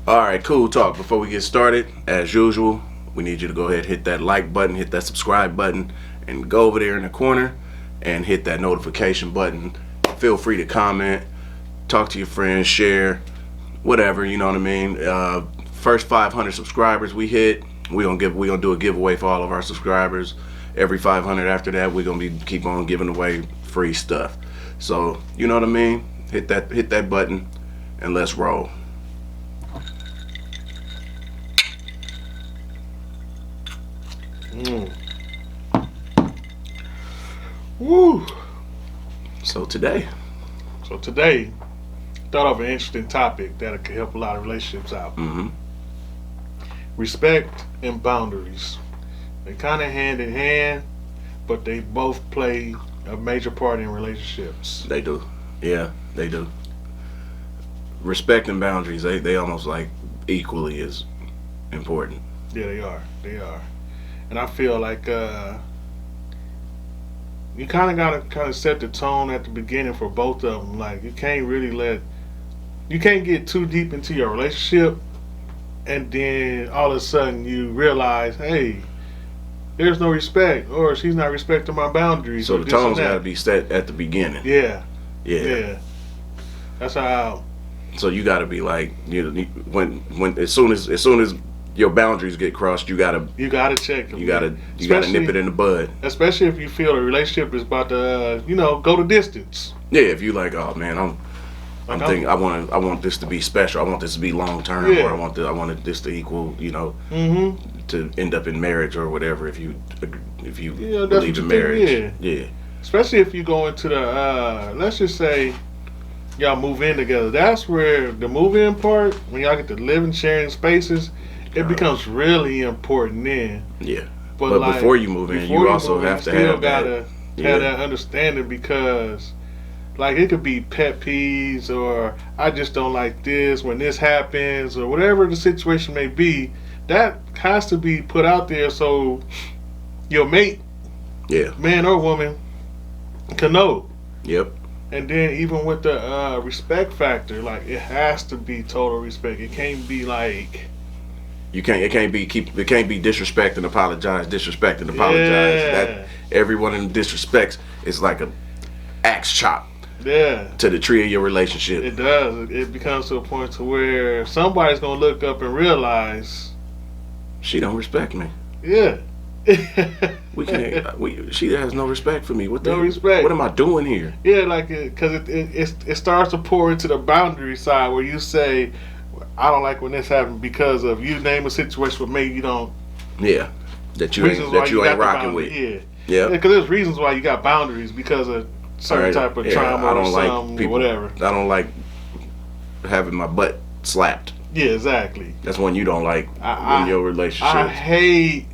Alright, cool talk. Before we get started, as usual, we need you to go ahead and hit that like button, hit that subscribe button, and go over there in the corner and hit that notification button. Feel free to comment, talk to your friends, share, whatever, you know what I mean. First 500 subscribers we hit, we're gonna do a giveaway for all of our subscribers. Every 500 after that, we're gonna keep on giving away free stuff. So, you know what I mean? Hit that button and let's roll. Woo! So today, thought of an interesting topic that could help a lot of relationships out. mm-hmm. Respect and boundaries. They kind of hand in hand, but they both play a major part in relationships. They do. Yeah, they do. Respect and boundaries, they almost like equally as important. Yeah, they are. And I feel like you kind of gotta set the tone at the beginning for both of them. Like you can't get too deep into your relationship, and then all of a sudden you realize, hey, there's no respect, or she's not respecting my boundaries. So the tone's got to be set at the beginning. Yeah. That's how. So you got to be like, you know, when as soon as your boundaries get crossed, you gotta check them. You gotta nip it in the bud. Especially if you feel a relationship is about to, go the distance. Yeah, if you like, oh man, I'm thinking I want this to be special. I want this to be long term, or I want this to equal, to end up in marriage or whatever. If you believe in marriage, yeah. Especially if you go into the let's just say y'all move in together. That's where the move in part, when y'all get to live and sharing spaces, it becomes really important then. Yeah. But like, before you move in, you also have to have that understanding, because like it could be pet peeves, or I just don't like this when this happens, or whatever the situation may be. That has to be put out there so your mate, man or woman, can know. Yep. And then even with the respect factor, like it has to be total respect. It can't be like it can't be disrespect and apologize, disrespect and apologize. That everyone in disrespects is like a axe chop. Yeah. To the tree of your relationship. It does. It becomes to a point to where somebody's gonna look up and realize she don't respect me. Yeah. We can't. She has no respect for me. Respect. What am I doing here? Yeah, like because it starts to pour into the boundary side where you say, I don't like when this happened because of you name a situation with me you don't. Yeah. That you ain't rocking with. Yeah. Because there's reasons why you got boundaries, because of certain type of trauma or something, or whatever. I don't like having my butt slapped. Yeah, exactly. That's one you don't like in your relationship.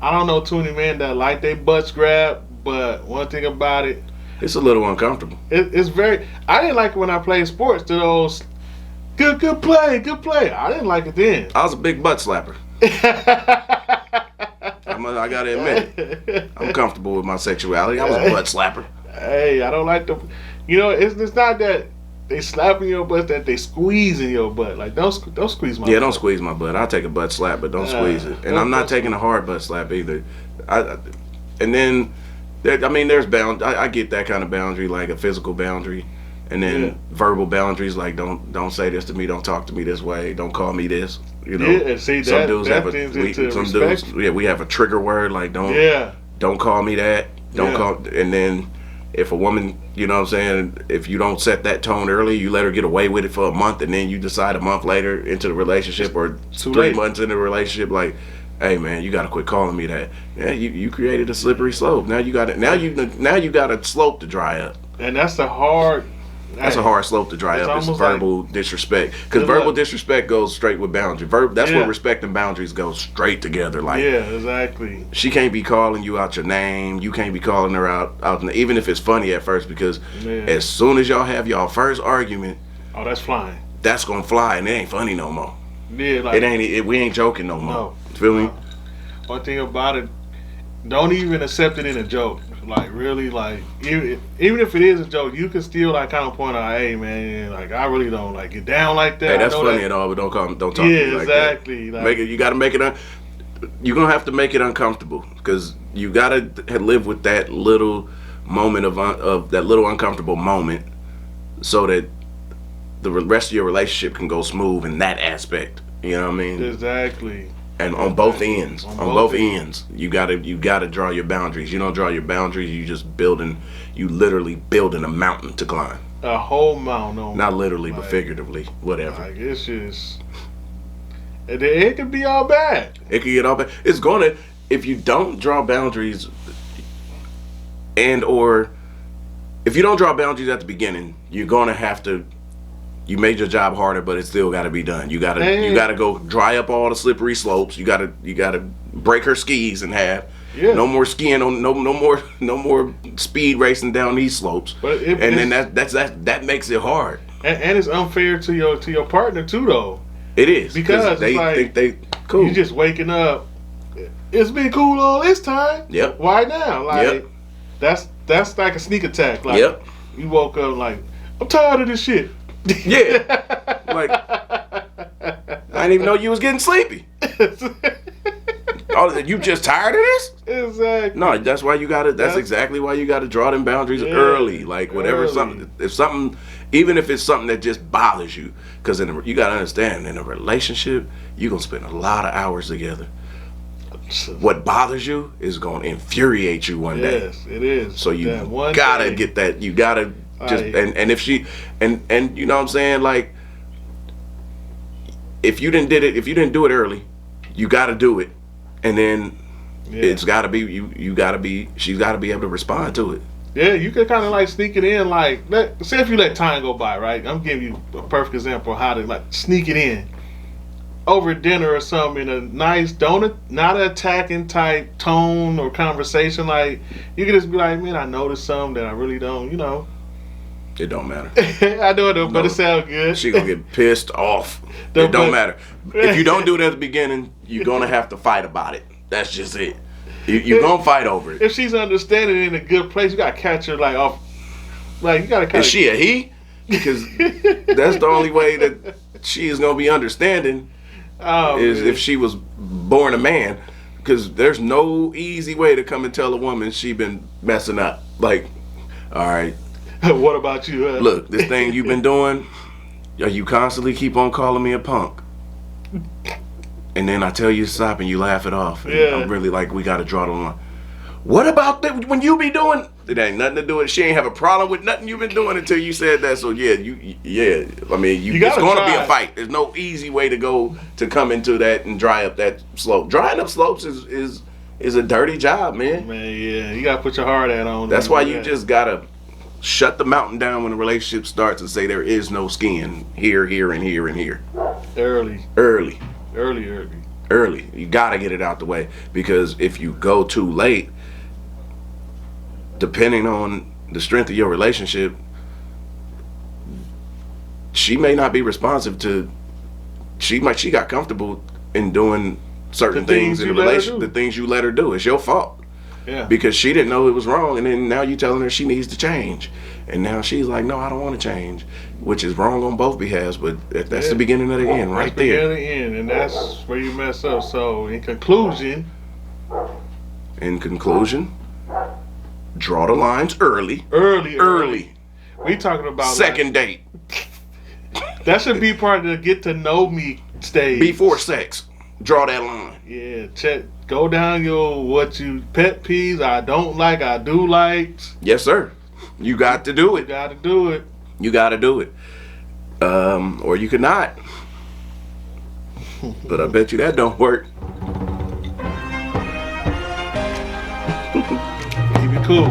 I don't know too many men that like their butts grabbed, but one thing about it, it's a little uncomfortable. It's very. I didn't like it when I played sports. To those good play. I didn't like it then. I was a big butt slapper. I gotta admit, I'm comfortable with my sexuality. I was a butt slapper. Hey, I don't like the. It's not that they slapping your butt, that they squeezing your butt. Like don't squeeze my butt. Yeah, don't squeeze my butt. I'll take a butt slap, but don't squeeze it. And I'm not taking a hard butt slap either. And then there's I get that kind of boundary, like a physical boundary, and then verbal boundaries, like don't say this to me, don't talk to me this way, don't call me this. Yeah, and see some dudes we have a trigger word, like don't call me that, and then if a woman, you know what I'm saying, if you don't set that tone early, you let her get away with it for a month, and then you decide a month later into the relationship, or 3 months into the relationship, like, hey man, you gotta quit calling me that. Yeah, you created a slippery slope. Now you got a slope to dry up. And that's a hard slope to dry up. It's verbal disrespect, because verbal disrespect goes straight with boundary. That's where respect and boundaries go straight together. Like, yeah, exactly. She can't be calling you out your name. You can't be calling her out, even if it's funny at first, because as soon as y'all have y'all first argument, oh, that's flying. That's gonna fly, and it ain't funny no more. Yeah, like we ain't joking no more. No. Feel me? One thing about it, don't even accept it in a joke. Like really, like even if it is a joke, you can still like kind of point out, hey man, like I really don't like get down like that. Hey, that's I know funny that, and all, but don't talk to me like exactly. that. Like, Make it. You got to make it. You're gonna have to make it uncomfortable because you gotta live with that little moment of that little uncomfortable moment, so that the rest of your relationship can go smooth in that aspect. You know what I mean? Exactly. And on both ends, on both ends, you gotta draw your boundaries. You don't draw your boundaries, you literally building a mountain to climb. A whole mountain. Not literally, like, but figuratively, whatever. Like it's just, it could be all bad. It could get all bad. It's gonna, if you don't draw boundaries, or if you don't draw boundaries at the beginning, you're gonna have to. You made your job harder, but it still got to be done. You gotta go dry up all the slippery slopes. You gotta break her skis in half. Yeah. No more skiing on no more speed racing down these slopes. But then that makes it hard. And it's unfair to your partner too, though. It is because they like, think they cool. You just waking up. It's been cool all this time. Yep. Why now? Like yep. that's like a sneak attack. Like yep. You woke up like I'm tired of this shit. Yeah. Like I didn't even know you was getting sleepy. Oh, you just tired of this? Exactly. No, that's why you gotta. That's exactly why you gotta draw them boundaries early. Like whatever something, even if it's something that just bothers you, because you gotta understand, in a relationship, you gonna spend a lot of hours together. What bothers you is gonna infuriate you one day. Yes, it is. So you gotta get that. You gotta just and if she and you know what I'm saying, like if you didn't do it early, you gotta do it. And then it's got to be she's got to be able to respond to it. Yeah, you can kind of like sneak it in. Like, say if you let time go by, right? I'm giving you a perfect example of how to like sneak it in over dinner or something in a nice, not attacking type tone or conversation. Like, you can just be like, man, I noticed something that I really don't, you know. It don't matter. I know it don't, but it sounds good. She gonna get pissed off. It don't matter. If you don't do it at the beginning, you're gonna have to fight about it. That's just it. You're gonna fight over it. If she's understanding in a good place, you gotta catch her like off. Like you gotta catch. Is she a he? Because that's the only way that she is gonna be understanding. Is if she was born a man. Because there's no easy way to come and tell a woman she been messing up. Like, all right. What about you? Look, this thing you've been doing, you constantly keep on calling me a punk. And then I tell you to stop and you laugh it off. And I'm really like, we got to draw the line. What about that when you be doing? It ain't nothing to do with it. She ain't have a problem with nothing you've been doing until you said that. So I mean, it's going to be a fight. There's no easy way to go to come into that and dry up that slope. Drying up slopes is a dirty job, man. Man, yeah, you got to put your hard hat on. That's why you just got to shut the mountain down when the relationship starts and say there is no skiing here, and here, and here. Early. You gotta get it out the way, because if you go too late, depending on the strength of your relationship, she may not be responsive to. She got comfortable in doing certain things in the relationship. The things you let her do, it's your fault. Yeah. Because she didn't know it was wrong, and then now you telling her she needs to change, and now she's like, "No, I don't want to change," which is wrong on both behalves. But that's the beginning of the end, right there. That's the beginning of the end, and that's where you mess up. So, in conclusion, draw the lines early. We talking about second date. That should be part of the get to know me stage. Before sex, draw that line. Yeah, go down what you pet peeves, I don't like, I do like. Yes, sir. You got to do it. You got to do it. Or you could not. But I bet you that don't work. Keep it cool.